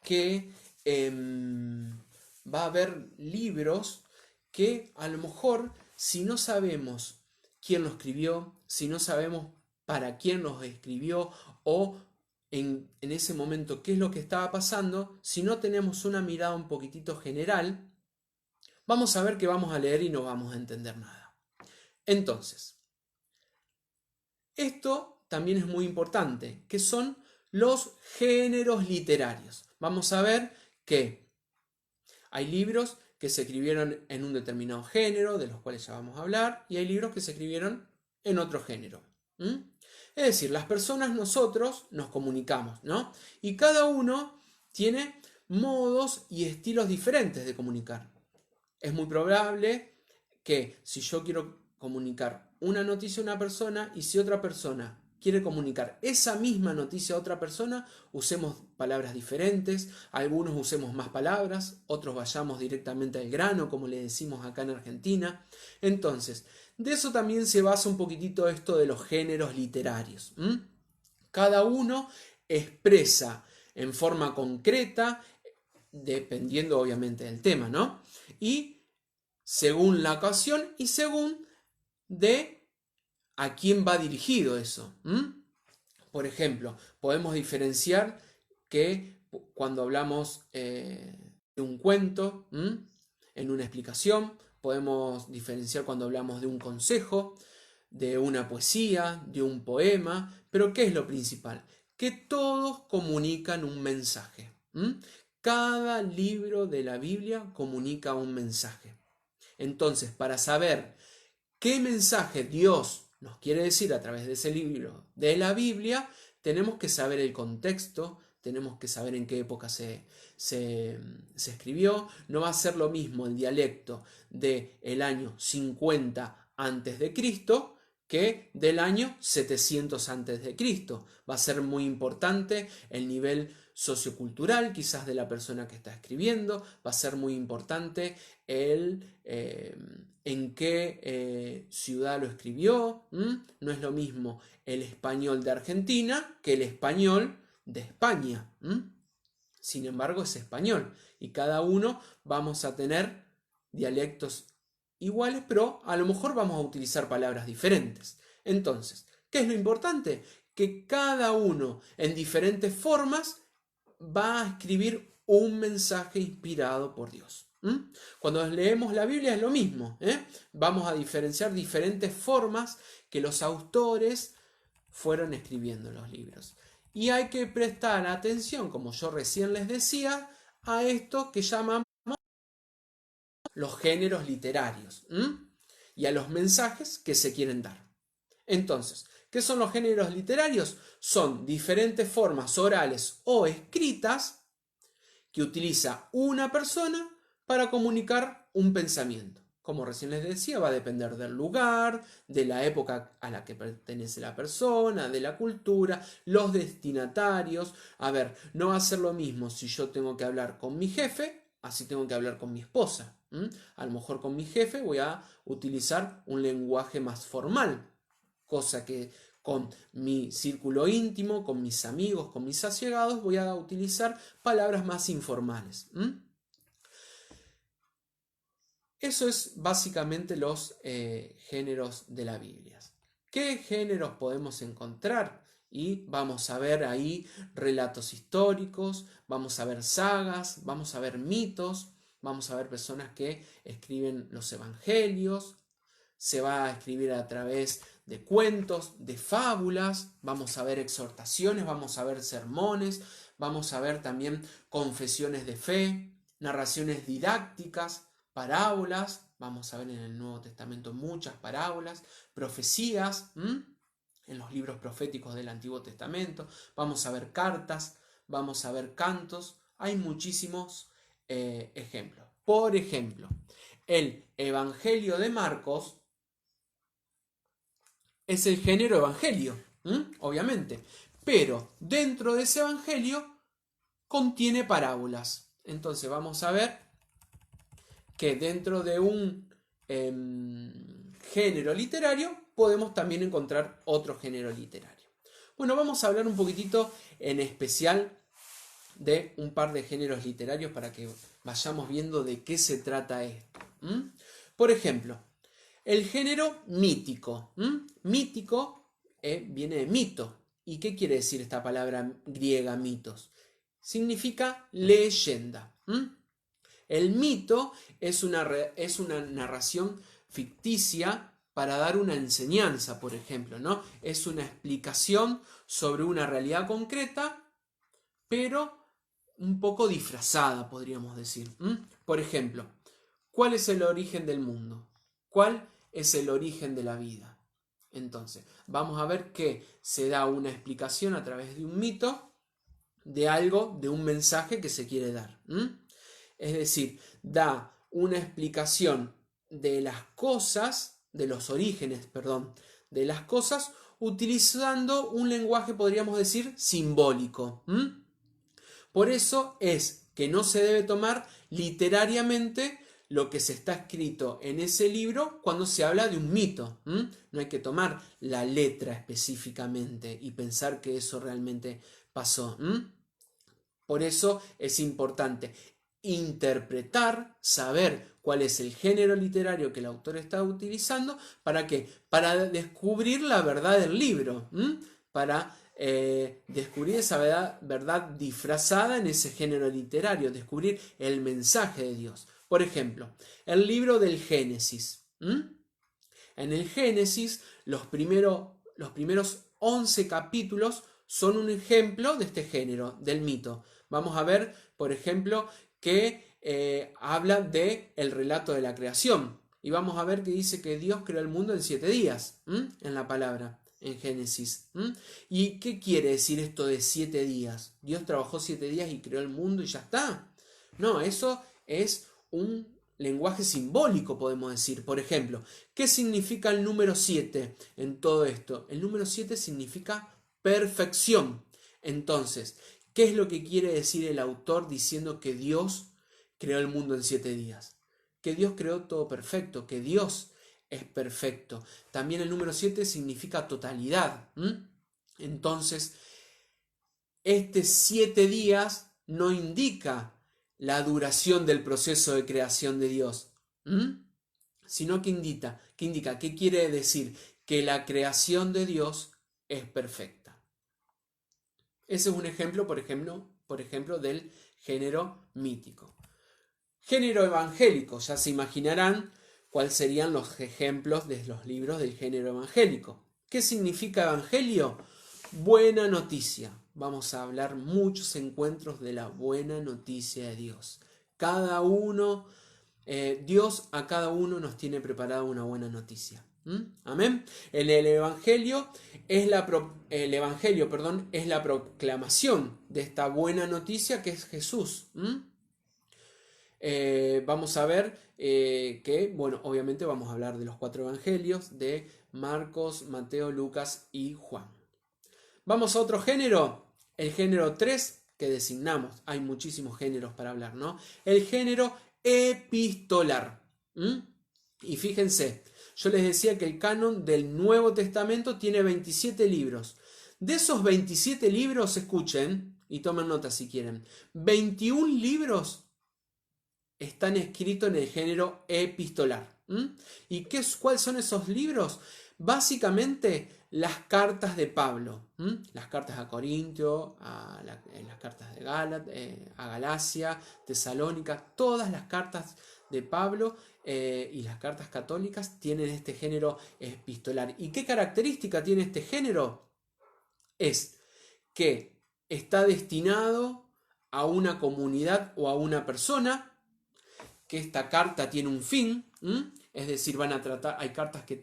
que va a haber libros que a lo mejor si no sabemos quién lo escribió, si no sabemos para quién los escribió o en ese momento qué es lo que estaba pasando, si no tenemos una mirada un poquitito general, vamos a ver que vamos a leer y no vamos a entender nada. Entonces, esto también es muy importante, que son los géneros literarios. Vamos a ver que hay libros que se escribieron en un determinado género, de los cuales ya vamos a hablar, y hay libros que se escribieron en otro género. ¿Mm? Es decir, las personas, nosotros, nos comunicamos, ¿no? Y cada uno tiene modos y estilos diferentes de comunicar. Es muy probable que si yo quiero comunicar una noticia a una persona y si otra persona quiere comunicar esa misma noticia a otra persona, usemos palabras diferentes, algunos usemos más palabras, otros vayamos directamente al grano, como le decimos acá en Argentina. Entonces, de eso también se basa un poquitito esto de los géneros literarios. Cada uno expresa en forma concreta, dependiendo obviamente del tema, ¿no? Y según la ocasión y según de a quién va dirigido eso. Por ejemplo, podemos diferenciar que cuando hablamos de un cuento, en una explicación, podemos diferenciar cuando hablamos de un consejo, de una poesía, de un poema, pero ¿qué es lo principal? Que todos comunican un mensaje. Cada libro de la Biblia comunica un mensaje. Entonces, para saber qué mensaje Dios nos quiere decir a través de ese libro de la Biblia, tenemos que saber el contexto, tenemos que saber en qué época se escribió. No va a ser lo mismo el dialecto del año 50 antes de Cristo que del año 700 antes de Cristo. Va a ser muy importante el nivel sociocultural quizás de la persona que está escribiendo, va a ser muy importante en qué ciudad lo escribió. No es lo mismo el español de Argentina que el español de España. Sin embargo, es español y cada uno vamos a tener dialectos iguales, pero a lo mejor vamos a utilizar palabras diferentes. Entonces, ¿qué es lo importante? Que cada uno en diferentes formas va a escribir un mensaje inspirado por Dios. Cuando leemos la Biblia es lo mismo. Vamos a diferenciar diferentes formas que los autores fueron escribiendo los libros. Y hay que prestar atención, como yo recién les decía, a esto que llamamos los géneros literarios y a los mensajes que se quieren dar. Entonces, ¿qué son los géneros literarios? Son diferentes formas orales o escritas que utiliza una persona para comunicar un pensamiento. Como recién les decía, va a depender del lugar, de la época a la que pertenece la persona, de la cultura, los destinatarios. A ver, no va a ser lo mismo si yo tengo que hablar con mi jefe, así tengo que hablar con mi esposa. A lo mejor con mi jefe voy a utilizar un lenguaje más formal, cosa que con mi círculo íntimo, con mis amigos, con mis allegados, voy a utilizar palabras más informales. Eso es básicamente los géneros de la Biblia. ¿Qué géneros podemos encontrar? Y vamos a ver ahí relatos históricos, vamos a ver sagas, vamos a ver mitos, vamos a ver personas que escriben los evangelios, se va a escribir a través de cuentos, de fábulas, vamos a ver exhortaciones, vamos a ver sermones, vamos a ver también confesiones de fe, narraciones didácticas, parábolas, vamos a ver en el Nuevo Testamento muchas parábolas, profecías, en los libros proféticos del Antiguo Testamento, vamos a ver cartas, vamos a ver cantos, hay muchísimos ejemplos. Por ejemplo, el Evangelio de Marcos es el género evangelio, obviamente, pero dentro de ese evangelio contiene parábolas. Entonces vamos a ver que dentro de un género literario podemos también encontrar otro género literario. Bueno, vamos a hablar un poquitito en especial de un par de géneros literarios para que vayamos viendo de qué se trata esto. Por ejemplo, el género mítico. Mítico viene de mito. ¿Y qué quiere decir esta palabra griega mitos? Significa leyenda. El mito es una narración ficticia para dar una enseñanza, por ejemplo, ¿no? Es una explicación sobre una realidad concreta, pero un poco disfrazada, podríamos decir. Por ejemplo, ¿cuál es el origen del mundo? ¿Cuál es el origen de la vida? Entonces, vamos a ver que se da una explicación a través de un mito, de algo, de un mensaje que se quiere dar. Es decir, da una explicación de las cosas, de los orígenes, perdón, de las cosas, utilizando un lenguaje, podríamos decir, simbólico. Por eso es que no se debe tomar literariamente lo que se está escrito en ese libro cuando se habla de un mito. No hay que tomar la letra específicamente y pensar que eso realmente pasó. Por eso es importante interpretar, saber cuál es el género literario que el autor está utilizando. ¿Para qué? Para descubrir la verdad del libro, para descubrir esa verdad disfrazada en ese género literario, descubrir el mensaje de Dios. Por ejemplo, el libro del Génesis. En el Génesis, los primeros 11 capítulos son un ejemplo de este género, del mito. Vamos a ver, por ejemplo, que habla del relato de la creación. Y vamos a ver que dice que Dios creó el mundo en 7 días, en la palabra, en Génesis. ¿Y qué quiere decir esto de 7 días? Dios trabajó 7 días y creó el mundo y ya está. No, eso es un lenguaje simbólico, podemos decir. Por ejemplo, ¿qué significa el número 7 en todo esto? El número 7 significa perfección. Entonces, ¿qué es lo que quiere decir el autor diciendo que Dios creó el mundo en 7 días? Que Dios creó todo perfecto, que Dios es perfecto. También el número 7 significa totalidad. Entonces, este 7 días no indica la duración del proceso de creación de Dios, sino que indica, ¿qué quiere decir? Que la creación de Dios es perfecta. Ese es un ejemplo, por ejemplo, del género mítico. Género evangélico, ya se imaginarán cuáles serían los ejemplos de los libros del género evangélico. ¿Qué significa evangelio? Buena noticia. Vamos a hablar muchos encuentros de la buena noticia de Dios. Dios a cada uno nos tiene preparada una buena noticia. Amén. El evangelio es la proclamación de esta buena noticia que es Jesús. Vamos a ver que, bueno, obviamente vamos a hablar de los 4 evangelios de Marcos, Mateo, Lucas y Juan. Vamos a otro género, el género 3 que designamos. Hay muchísimos géneros para hablar, ¿no? El género epistolar. Y fíjense, yo les decía que el canon del Nuevo Testamento tiene 27 libros. De esos 27 libros, escuchen y tomen nota si quieren, 21 libros están escritos en el género epistolar. ¿Y cuáles son esos libros? Básicamente las cartas de Pablo, las cartas a Corintio, las cartas de a Galacia, Tesalónica, todas las cartas de Pablo y las cartas católicas tienen este género epistolar. ¿Y qué característica tiene este género? Es que está destinado a una comunidad o a una persona, que esta carta tiene un fin, es decir, van a tratar, hay cartas que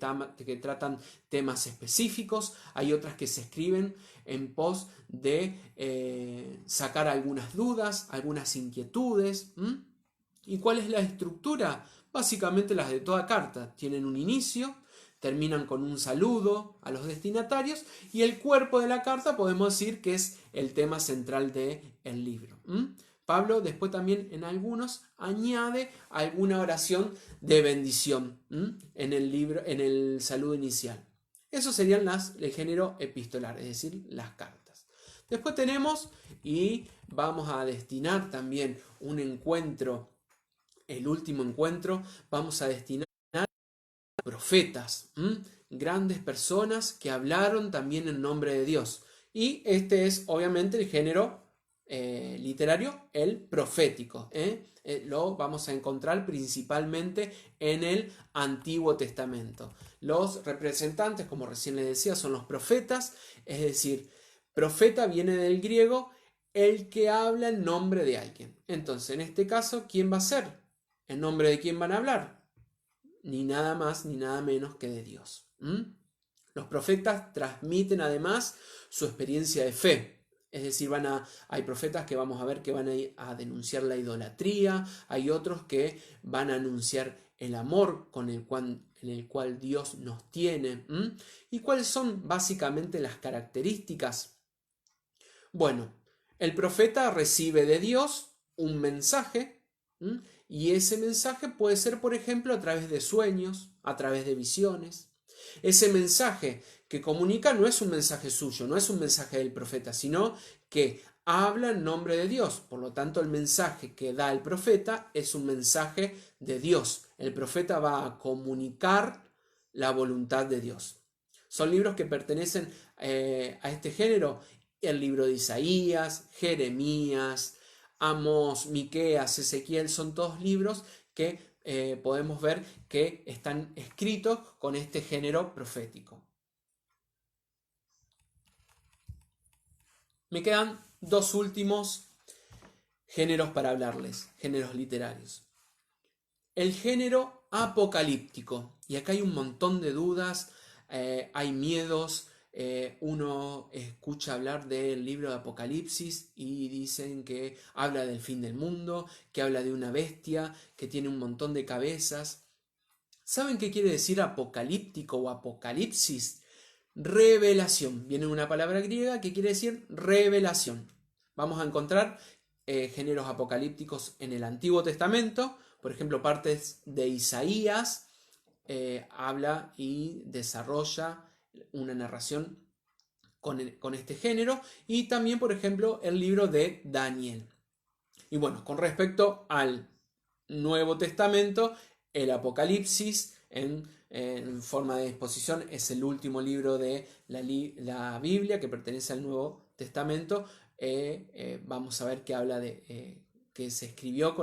tratan temas específicos, hay otras que se escriben en pos de sacar algunas dudas, algunas inquietudes. ¿Y cuál es la estructura? Básicamente las de toda carta. Tienen un inicio, terminan con un saludo a los destinatarios y el cuerpo de la carta podemos decir que es el tema central del libro. Pablo después también en algunos añade alguna oración de bendición en el libro, en el saludo inicial. Eso serían el género epistolar, es decir, las cartas. Después tenemos, y vamos a destinar también un encuentro, el último encuentro, vamos a destinar a profetas, grandes personas que hablaron también en nombre de Dios. Y este es obviamente el género literario, el profético. Lo vamos a encontrar principalmente en el Antiguo Testamento. Los representantes, como recién les decía, son los profetas, es decir, profeta viene del griego el que habla en nombre de alguien. Entonces, en este caso, ¿quién va a ser? ¿En nombre de quién van a hablar? Ni nada más ni nada menos que de Dios. Los profetas transmiten además su experiencia de fe. Es decir, hay profetas que vamos a ver que van a denunciar la idolatría, hay otros que van a anunciar el amor en el cual Dios nos tiene. ¿Y cuáles son básicamente las características? Bueno, el profeta recibe de Dios un mensaje, y ese mensaje puede ser, por ejemplo, a través de sueños, a través de visiones. Ese mensaje que comunica no es un mensaje suyo, no es un mensaje del profeta, sino que habla en nombre de Dios. Por lo tanto, el mensaje que da el profeta es un mensaje de Dios. El profeta va a comunicar la voluntad de Dios. Son libros que pertenecen a este género. El libro de Isaías, Jeremías, Amós, Miqueas, Ezequiel, son todos libros que podemos ver que están escritos con este género profético. Me quedan dos últimos géneros para hablarles, géneros literarios. El género apocalíptico, y acá hay un montón de dudas, hay miedos. Uno escucha hablar del libro de Apocalipsis y dicen que habla del fin del mundo, que habla de una bestia, que tiene un montón de cabezas. ¿Saben qué quiere decir apocalíptico o apocalipsis? Revelación. Viene una palabra griega que quiere decir revelación. Vamos a encontrar géneros apocalípticos en el Antiguo Testamento. Por ejemplo, partes de Isaías habla y desarrolla una narración con este género, y también, por ejemplo, el libro de Daniel. Y bueno, con respecto al Nuevo Testamento, el Apocalipsis en forma de exposición es el último libro de la Biblia que pertenece al Nuevo Testamento. Vamos a ver que habla de que se escribió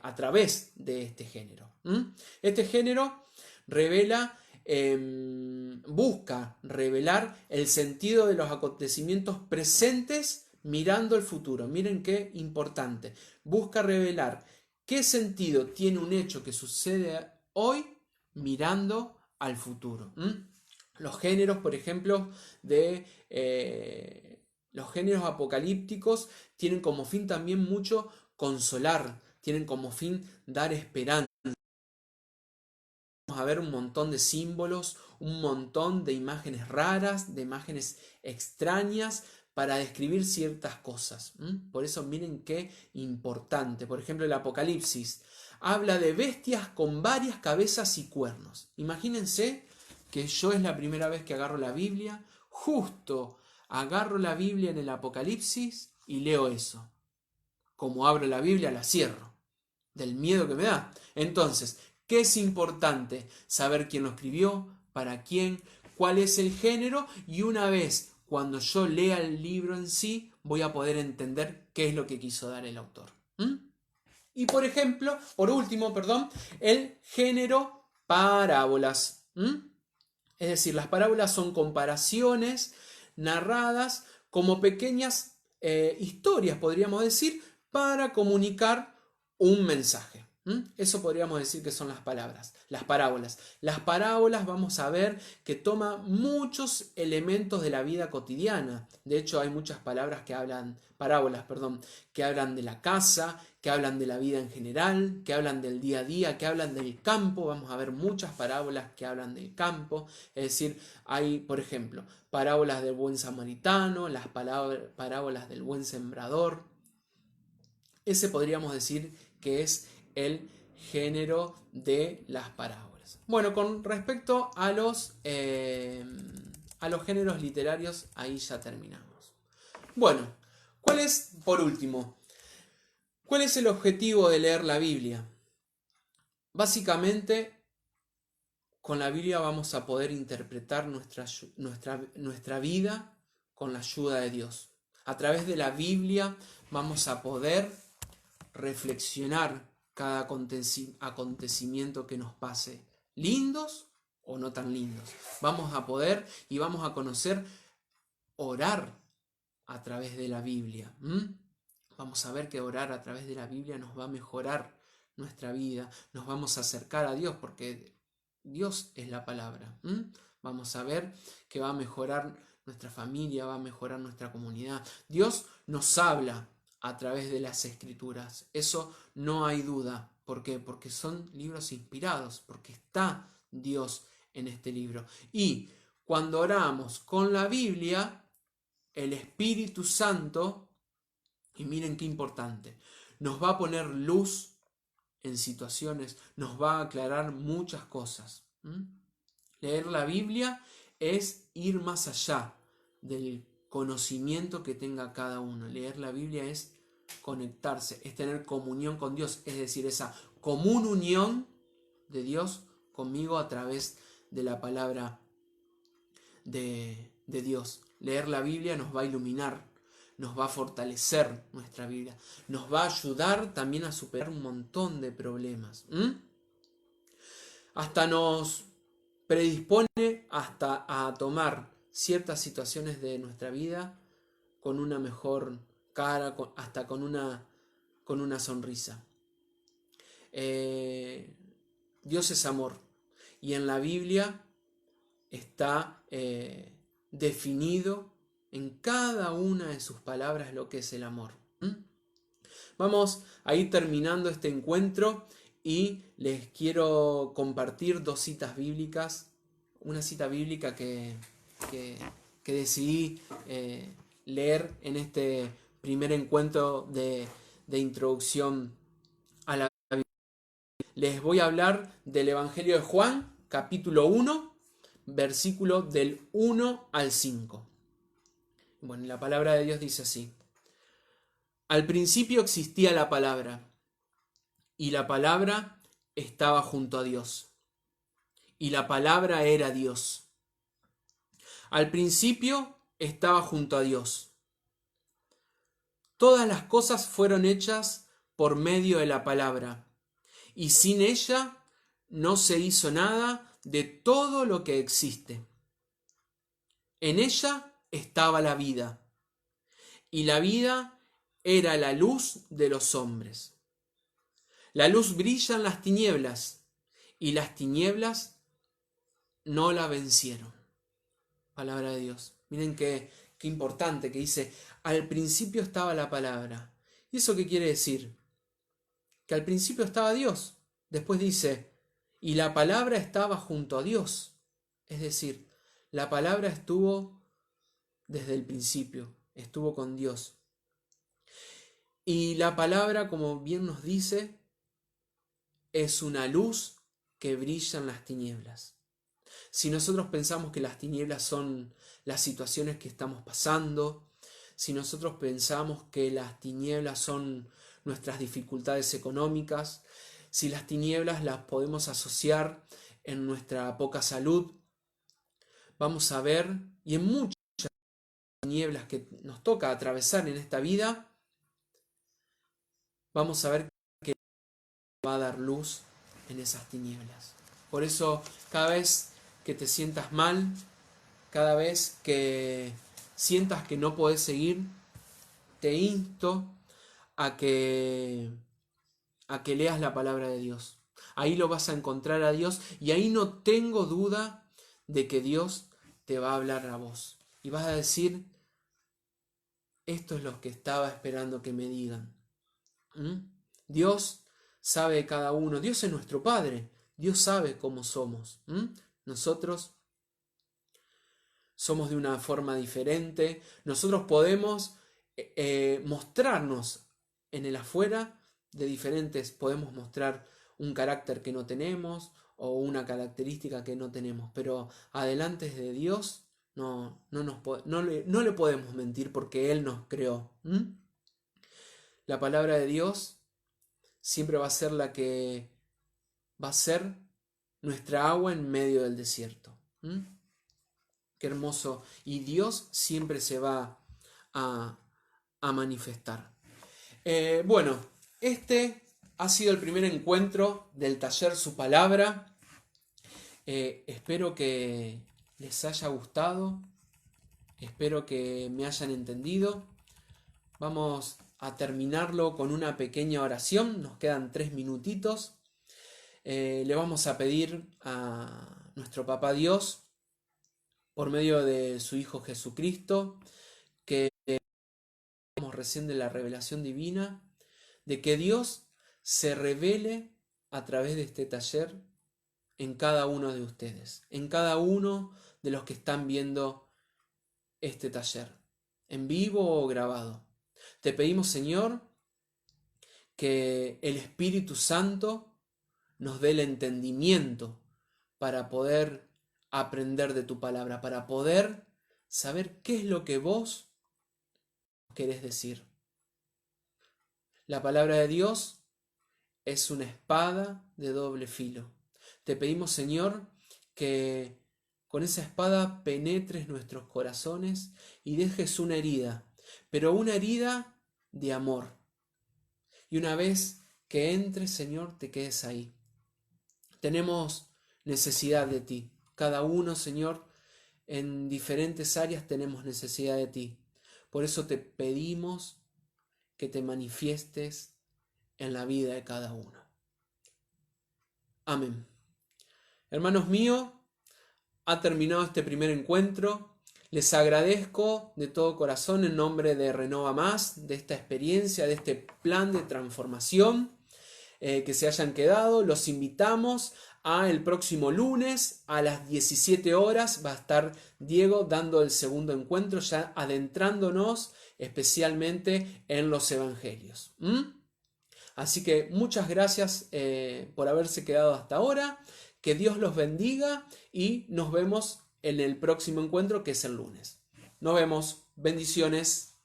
a través de este género. Este género revela, busca revelar el sentido de los acontecimientos presentes mirando el futuro. Miren qué importante. Busca revelar qué sentido tiene un hecho que sucede hoy mirando al futuro. Los géneros, por ejemplo, los géneros apocalípticos tienen como fin también mucho consolar, tienen como fin dar esperanza. Vamos a ver un montón de símbolos, un montón de imágenes raras, de imágenes extrañas para describir ciertas cosas. Por eso miren qué importante. Por ejemplo, el Apocalipsis habla de bestias con varias cabezas y cuernos. Imagínense que yo es la primera vez que agarro la Biblia, justo agarro la Biblia en el Apocalipsis y leo eso. Como abro la Biblia, la cierro, del miedo que me da. Entonces, ¿qué es importante? Saber quién lo escribió, para quién, cuál es el género, y una vez cuando yo lea el libro en sí, voy a poder entender qué es lo que quiso dar el autor. Y por último, el género parábolas. Es decir, las parábolas son comparaciones narradas como pequeñas historias, podríamos decir, para comunicar un mensaje. Eso podríamos decir que son las parábolas. Las parábolas vamos a ver que toma muchos elementos de la vida cotidiana. De hecho, hay muchas parábolas, que hablan de la casa, que hablan de la vida en general, que hablan del día a día, que hablan del campo. Vamos a ver muchas parábolas que hablan del campo. Es decir, hay, por ejemplo, parábolas del buen samaritano, las parábolas del buen sembrador. Ese podríamos decir que es el género de las parábolas. Bueno, con respecto a los géneros literarios, ahí ya terminamos. Bueno, por último, ¿cuál es el objetivo de leer la Biblia? Básicamente, con la Biblia vamos a poder interpretar nuestra vida con la ayuda de Dios. A través de la Biblia vamos a poder reflexionar cada acontecimiento que nos pase, lindos o no tan lindos. Vamos a poder y vamos a conocer orar a través de la Biblia. Vamos a ver que orar a través de la Biblia nos va a mejorar nuestra vida, nos vamos a acercar a Dios porque Dios es la palabra. Vamos a ver que va a mejorar nuestra familia, va a mejorar nuestra comunidad. Dios nos habla a través de las Escrituras. Eso no hay duda. ¿Por qué? Porque son libros inspirados, porque está Dios en este libro. Y cuando oramos con la Biblia, el Espíritu Santo, y miren qué importante, nos va a poner luz en situaciones, nos va a aclarar muchas cosas. Leer la Biblia es ir más allá del conocimiento que tenga cada uno. Leer la Biblia es conectarse, es tener comunión con Dios, es decir, esa común unión de Dios conmigo a través de la palabra de Dios. Leer la Biblia nos va a iluminar, nos va a fortalecer nuestra vida, nos va a ayudar también a superar un montón de problemas. Hasta nos predispone a tomar ciertas situaciones de nuestra vida con una mejor cara, hasta con una sonrisa. Dios es amor y en la Biblia está definido en cada una de sus palabras lo que es el amor. Vamos a ir terminando este encuentro y les quiero compartir dos citas bíblicas. Una cita bíblica que decidí leer en este primer encuentro de introducción a la Biblia. Les voy a hablar del Evangelio de Juan, capítulo 1, versículo del 1 al 5. Bueno, la palabra de Dios dice así: Al principio existía la palabra, y la palabra estaba junto a Dios, y la palabra era Dios. Al principio estaba junto a Dios. Todas las cosas fueron hechas por medio de la palabra, y sin ella no se hizo nada de todo lo que existe. En ella estaba la vida, y la vida era la luz de los hombres. La luz brilla en las tinieblas, y las tinieblas no la vencieron. Palabra de Dios. Miren qué importante que dice, al principio estaba la palabra. ¿Y eso qué quiere decir? Que al principio estaba Dios. Después dice, y la palabra estaba junto a Dios. Es decir, la palabra estuvo desde el principio, estuvo con Dios. Y la palabra, como bien nos dice, es una luz que brilla en las tinieblas. Si nosotros pensamos que las tinieblas son las situaciones que estamos pasando, si nosotros pensamos que las tinieblas son nuestras dificultades económicas, si las tinieblas las podemos asociar en nuestra poca salud, vamos a ver, y en muchas tinieblas que nos toca atravesar en esta vida, vamos a ver que va a dar luz en esas tinieblas. Por eso, cada vez que te sientas mal, cada vez que sientas que no podés seguir, te insto a que leas la palabra de Dios. Ahí lo vas a encontrar a Dios y ahí no tengo duda de que Dios te va a hablar a vos. Y vas a decir, esto es lo que estaba esperando que me digan. Dios sabe de cada uno. Dios es nuestro Padre. Dios sabe cómo somos. Nosotros somos de una forma diferente. Nosotros podemos mostrarnos en el afuera de diferentes. Podemos mostrar un carácter que no tenemos o una característica que no tenemos. Pero adelante de Dios no le podemos mentir porque Él nos creó. La palabra de Dios siempre va a ser la que va a ser nuestra agua en medio del desierto. Qué hermoso. Y Dios siempre se va a manifestar. Bueno, este ha sido el primer encuentro del taller Su Palabra. Espero que les haya gustado. Espero que me hayan entendido. Vamos a terminarlo con una pequeña oración. Nos quedan 3 minutitos. Le vamos a pedir a nuestro Papá Dios, por medio de su Hijo Jesucristo, que hablamos recién de la revelación divina, de que Dios se revele a través de este taller en cada uno de ustedes, en cada uno de los que están viendo este taller, en vivo o grabado. Te pedimos, Señor, que el Espíritu Santo nos dé el entendimiento para poder aprender de tu palabra, para poder saber qué es lo que vos querés decir. La palabra de Dios es una espada de doble filo. Te pedimos, Señor, que con esa espada penetres nuestros corazones y dejes una herida, pero una herida de amor. Y una vez que entres, Señor, te quedes ahí. Tenemos necesidad de ti. Cada uno, Señor, en diferentes áreas tenemos necesidad de ti. Por eso te pedimos que te manifiestes en la vida de cada uno. Amén. Hermanos míos, ha terminado este primer encuentro. Les agradezco de todo corazón en nombre de Renova Más, de esta experiencia, de este plan de transformación, que se hayan quedado. Los invitamos a el próximo lunes a las 17 horas. Va a estar Diego dando el segundo encuentro, ya adentrándonos especialmente en los evangelios. Así que muchas gracias por haberse quedado hasta ahora. Que Dios los bendiga y nos vemos en el próximo encuentro, que es el lunes. Nos vemos. Bendiciones.